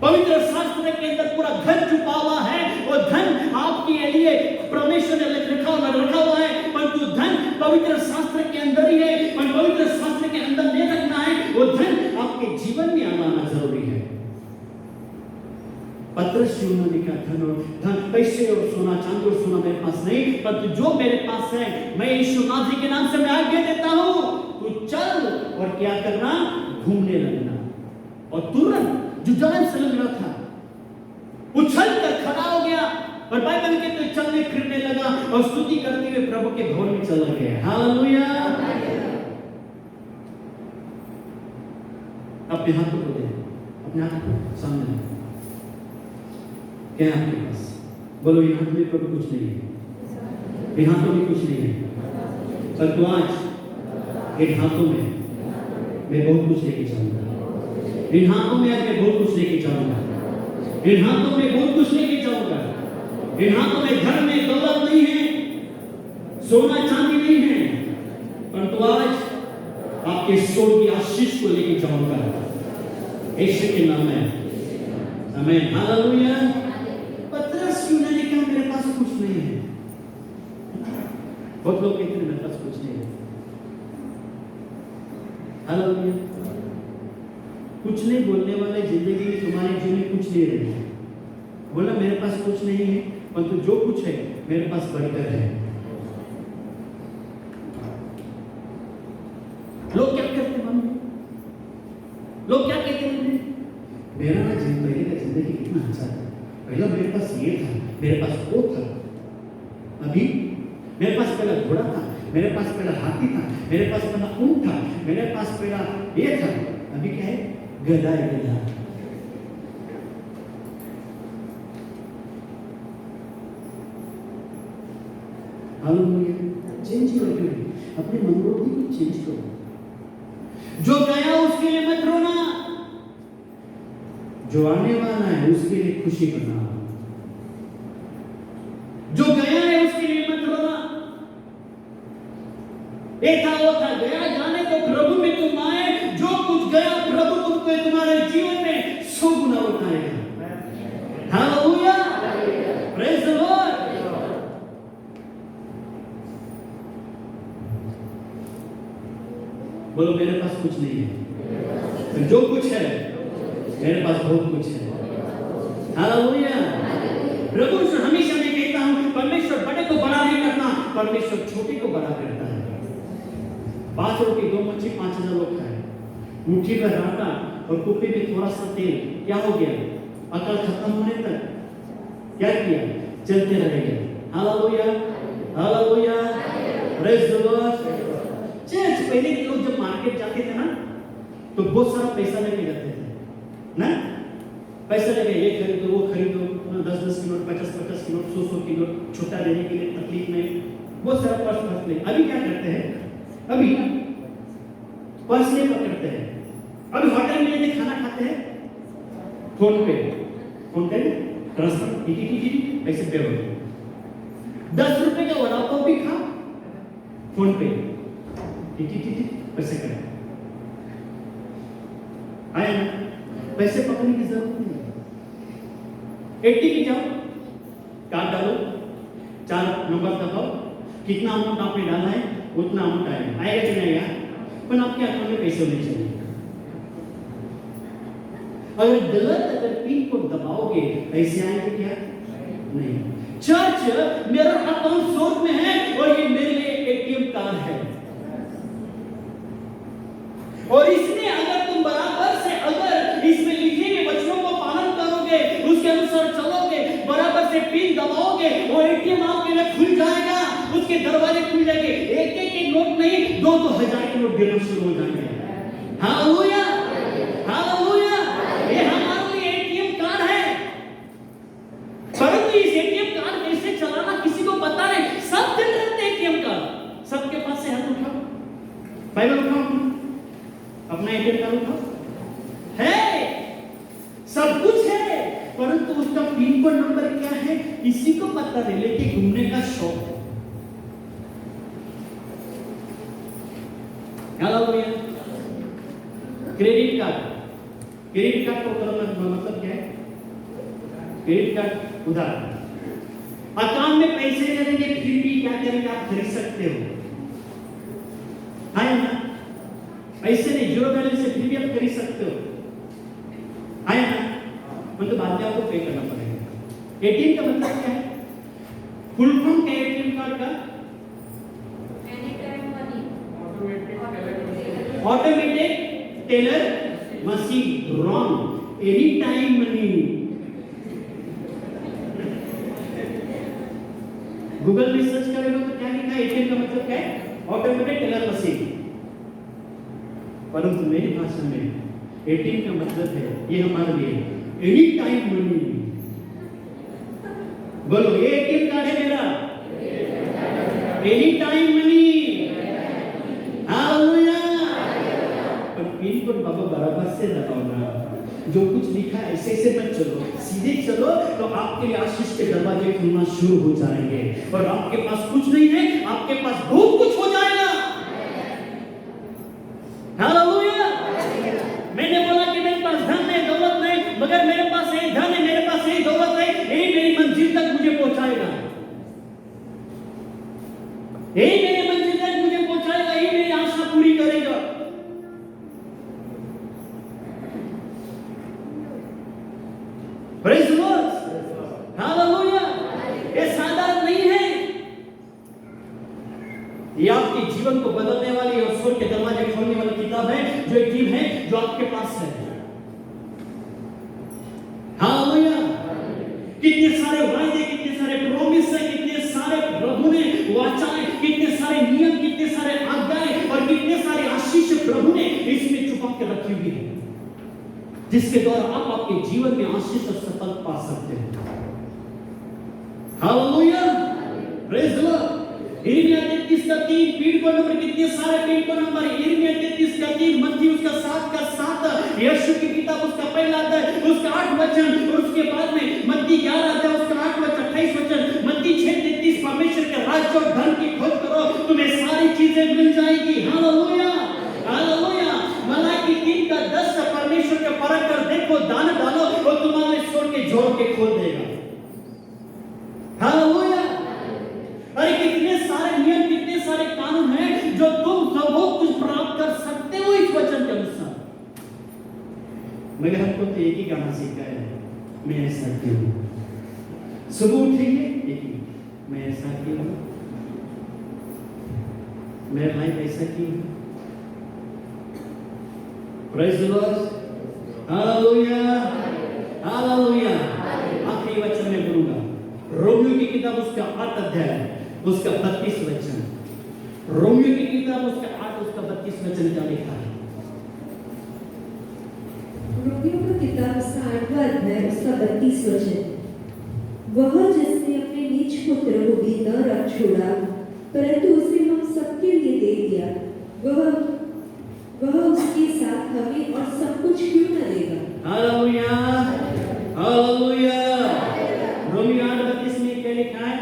पवित्र शास्त्र के अंदर पूरा धन छुपा हुआ है, और धन आपके लिए परमेश्वर ने रखा हुआ है, परंतु धन पवित्र शास्त्र के अंदर ही है। पर पवित्र शास्त्र के अंदर नहीं रखना है, वो धन आपके जीवन में आना जरूरी है। पतरस यूहन्ना ने कहा, धन, पैसे और सोना, चांदी और सोना मेरे पास नहीं, परंतु जो मेरे पास है मैं यीशु नासरी के नाम से मैं आज्ञा देता हूं, तू चल और क्या करना? घूमने लगना। और तुरंत जो जान से लग रहा था उछल कर खड़ा हो गया, और बाइबल के तो चलने फिरने लगा और स्तुति करते हुए प्रभु के भवन में चला गया। हालेलुया। अपने हाथों को दे, अपने हाथ को सामने क्या है आपके पास? बोलो, ये हाथ में प्रभु कुछ नहीं है, ये हाथों में कुछ नहीं है, पर तो आज इन हाथों में मैं बहुत कुछ लेके जाऊंगा। इन हाथों में आज मैं बहुत कुछ लेके जाऊंगा। इन हाथों में बहुत कुछ लेके जाऊंगा। इन हाथों में घर में दौलत नहीं है, सोना चांदी नहीं है, परंतु आज आपके सोल की आशीष को लेके जाऊंगा यीशु के नाम में। आमीन। हालेलुया। पतरस यूहन्ना ने कहा मेरे पास कुछ नहीं है। बहुत लोग कहते हैं मेरे पास कुछ नहीं है। हालेलुया। कुछ नहीं बोलने वाले जिंदगी में तुम्हारे जीवन में कुछ नहीं रहेगा। बोला मेरे पास कुछ नहीं है, परंतु जो कुछ है मेरे पास बढ़कर है। लोग क्या करते मालूम? लोग क्या कहते हैं? मेरा ना पहले का जिंदगी कितना अच्छा था, पहले मेरे पास ये था, मेरे पास वो था, अभी मेरे पास पहला घोड़ा था, मेरे पास पहला हाथी था, मेरे पास पहला ऊंट था, मेरे पास पहला ये था, अभी क्या है? गधा है, गधा। हालेलुया। चेंज करो, अपने मनोवृत्ति को चेंज करो। जो गया उसके लिए मत रोना, जो आने वाला है उसके लिए खुशी करना। जो गया है उसके लिए मत रोना। एक था वो था, गया जाने को प्रभु में तुम आए, जो कुछ गया प्रभु तुमको तुम्हारे जीवन में 100 गुना उठाएगा। Hallelujah, praise the Lord. बोलो मेरे पास कुछ नहीं है, जो कुछ है मेरे पास बहुत कुछ है। हालेलुया। प्रभु से हमेशा मैं कहता हूं, परमेश्वर बड़े को बड़ा नहीं करता, परमेश्वर छोटे को बड़ा करता है। 5 रोटी 2 मच्छी 5000 लोग खाए, मुट्ठी भर आटा और कुप्पी में थोड़ा सा तेल, क्या हो गया? अकल खत्म होने तक क्या किया? चलते रहेंगे। Hallelujah, hallelujah, praise the Lord. Church पहले के लोग जब मार्केट जाते थे ना, तो बहुत सारा पैसा लेके जाते थे ना, पैसा लेके ये खरीदो वो खरीदो, 10-10 की नोट, 50-50 की नोट, 100-100 की नोट, छोटा लेने के लिए तकलीफ नहीं, बहुत सारा पर्स रख ले। अभी क्या करते हैं? अभी पर्स नहीं पकड़ते हैं। अभी होटल में यदि खाना खाते हैं, फोन पे ट्रांसफर पैसे पे हो गए। 10 रुपए का वड़ा पाव भी खा, फोन पे पैसे करें। आया ना? पैसे पकड़ने की जरूरत नहीं है। एटीएम में जाओ, कार्ड डालो, 4 नंबर दबाओ, कितना अमाउंट आपने डाला है उतना अमाउंट आएगा। आएगा कि नहीं आएगा? पर आपके अकाउंट में पैसे होने चाहिए। अगर पिन को दबाओगे पैसे आएंगे क्या? नहीं। चर्च मेरा अकाउंट 100 में है और ये मेरे लिए एटीएम कार्ड है, और इसमें अगर तुम बराबर से अगर इसमें लिखे हुए वचनों को पालन करोगे, उसके अनुसार चलोगे, बराबर से पिन दबाओगे, वो एटीएम आपके लिए खुल जाएगा, उसके दरवाजे खुल जाएंगे। एक नोट नहीं, 2-2 हजार के नोट गिरना शुरू हो जाएंगे। Hallelujah, hallelujah. ये हमारे लिए एटीएम कार्ड है, परंतु इस एटीएम कार्ड कैसे चलाना किसी को पता नहीं। सब दिन रखते एटीएम कार्ड, सबके पास से हाथ उठाओ, बाइबल उठाओ, अपना एटीएम कार्ड उठाओ, है सब कुछ है, परंतु उसका पिन कोड नंबर क्या है किसी को पता नहीं, लेके घूमने का शौक है। हालेलुया। क्रेडिट कार्ड का मतलब क्या है? क्रेडिट कार्ड उधार, अकाउंट में पैसे रहेंगे फिर भी क्या करेंगे? आप खरीद सकते हो, है ना? पैसे नहीं, 0 बैलेंस से फिर भी आप खरीद सकते हो, है ना? मतलब बाद में आपको पे करना पड़ेगा। एटीएम का मतलब क्या है? फुल फॉर्म क्या है एटीएम कार्ड का? Automatic teller machine. Wrong, any time money. Google में सर्च करेगा तो क्या लिखा है? एटीएम का मतलब क्या है? Automatic teller machine. परंतु मेरी भाषा में एटीएम का मतलब है, ये हमारे लिए एनी टाइम मनी। बोलो, ये एटीएम कार्ड है मेरा, एनी टाइम मनी। हालेलुया। पर पिन कोड बाबा बराबर से लगाओ, जो कुछ लिखा है ऐसे ऐसे मत चलो, सीधे चलो, तो आपके लिए आशीष के दरवाजे खुलना शुरू हो जाएंगे। और आपके पास कुछ नहीं है, आपके पास बहुत कुछ हो जाएगा। हालेलुया। मैंने बोला कि मेरे पास धन नहीं, दौलत नहीं, मगर मेरे पास यही धन है, मेरे पास यही दौलत है, यही मेरी मंजिल तक मुझे पहुंचाएगा, यही मेरी मंजिल तक मुझे पहुंचाएगा, यही मेरी आशा पूरी करेगा। Praise the Lord. हालेलुया। ये साधारण नहीं है, ये आपके जीवन को बदलने वाली और स्वर्ग के दरवाजे खोलने वाली किताब है, जो एक टीम है जो आपके पास है। हालेलुया। कितने सारे वायदे, कितने सारे प्रॉमिस है, कितने सारे प्रभु ने वाचाएं, कितने सारे नियम, कितने सारे आज्ञाएं और कितने सारे आशीष प्रभु ने इसमें छुपा के रखी हुई है, जिसके द्वारा आप आपके जीवन में आशीष और सफल पा सकते हैं। हालेलुया। Praise the Lord. यिर्मयाह 33 का 3, पीठ को नंबर, कितने सारे पीठ को नंबर। यिर्मयाह 33 का 3, मत्ती उसका 7 का 7, यीशु की किताब उसका पहला अध्याय उसका 8 वचन, और उसके बाद में मत्ती 11 अध्याय उसका 8 वचन 28 वचन, मत्ती 6:33, परमेश्वर के राज्य और धन की खोज करो, तुम्हें सारी चीजें मिल जाएगी। Hallelujah, hallelujah. मलाकी 3 का 10, परमेश्वर के परख कर देखो, दान डालो, वो तुम्हारे स्वर्ग के जोड़ के खोल देगा। हालेलुया। अरे कितने सारे नियम, कितने सारे कानून हैं जो तुम सब कुछ प्राप्त कर सकते हो इस वचन के अनुसार। मगर हमको तो एक ही गाना सीखा है, मैं ऐसा क्यों हूँ। सुबह उठेंगे एक ही, मैं ऐसा क्यों हूँ, मेरा लाइफ ऐसा क्यों है। Praise the Lord, hallelujah, hallelujah. आखिरी वचन में बोलूंगा, रोमियो की किताब उसका 8 अध्याय उसका 32 वचन। रोमियो की किताब उसका 8 उसका 32 वचन क्या लिखा है? रोमियो की किताब उसका 8वां अध्याय उसका 32 वचन। वह जिसने अपने निज पुत्र को भी न रख छोड़ा, परंतु उसे हम सबके लिए दे दिया, वह उसके साथ हमें और सब कुछ क्यों न देगा। Hallelujah, hallelujah. रोमियो 8:32 में क्या लिखा है?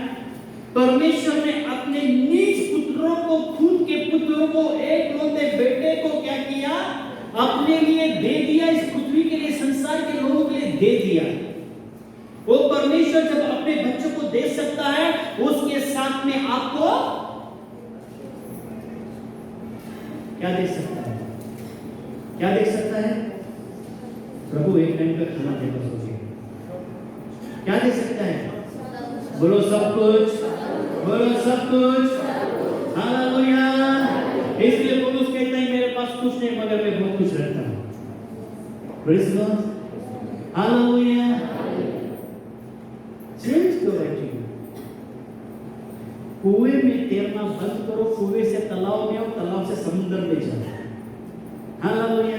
परमेश्वर ने अपने निज पुत्रों को, खुद के पुत्रों को, एकलौते बेटे को क्या किया? अपने लिए दे दिया, इस पृथ्वी के लिए, संसार के लोगों के लिए दे दिया। वो परमेश्वर जब अपने बच्चों को दे सकता है, उसके साथ में आपको क्या दे सकता है? क्या दे सकता है? प्रभु एक टाइम का खाना देगा, सोचिए क्या दे सकता है? बोलो सब कुछ, बोलो सब कुछ। हालेलुया। इसलिए पौलुस कहता है मेरे पास कुछ नहीं मगर मैं बहुत कुछ रखता हूं। Praise the Lord, hallelujah. Change करो एक्चुअली, कुएं में तैरना बंद करो, कुएं से तालाब में आओ, तालाब से समुद्र में जाओ। हालेलुया।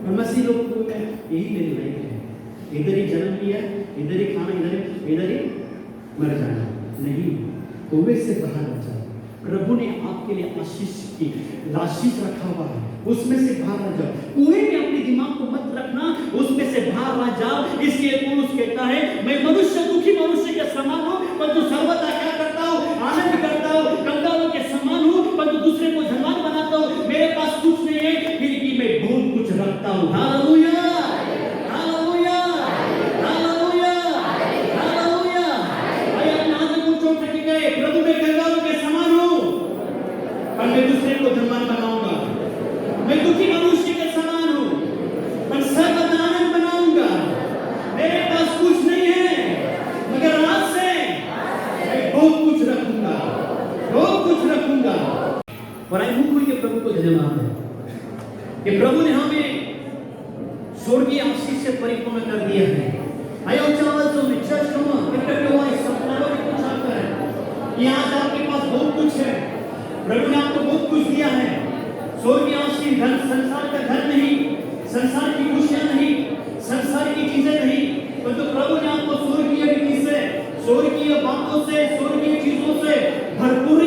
और मसीह लोग को यही मेरी लाइफ है, इधर ही जन्म लिया, इधर ही खाना, इधर ही मर जाना नहीं, कुएं से बाहर आ जाओ। प्रभु ने आपके लिए आशीष की आशीष रखा हुआ है, उसमें से बाहर आ जाओ। कुएं में अपने दिमाग को मत रखना, उसमें से बाहर आ जाओ। इसलिए पौलुस कहता है मैं मनुष्य, दुखी मनुष्य के समान हूं, परंतु सर्वदा क्या करता हूं? आनंद करता हूं। कंगालों के समान हूं, परंतु दूसरे को धनवान बनाता हूं। मेरे पास कुछ नहीं है, फिर भी मैं बहुत कुछ रखता हूं। Hallelujah, hallelujah, hallelujah, hallelujah. भाई अपने हाथ को चोट लगी गए, प्रभु मैं कंगालों के समान हूं, पर मैं दूसरे को धनवान बनाऊंगा। मैं दुखी मनुष्य के समान हूं, पर सर्वदा आनंद बनाऊंगा। मेरे पास कुछ नहीं है, मगर आज से मैं बहुत कुछ रखूंगा, बहुत कुछ रखूंगा। और आई मुख के प्रभु को धन्यवाद है कि प्रभु ने हमें स्वर्गीय आशीष से परिपूर्ण कर दिया है। आयो चावल जो चर्च में इकट्ठे हुआ इस सप्ताह में कुछ आता है कि आज आपके पास बहुत कुछ है, प्रभु ने आपको बहुत कुछ दिया है। स्वर्गीय आशीष धन, संसार का धन नहीं, संसार की खुशियां नहीं, संसार की चीजें नहीं, परंतु प्रभु ने आपको स्वर्गीय रीति से, स्वर्गीय बातों से, स्वर्गीय चीजों से भरपूर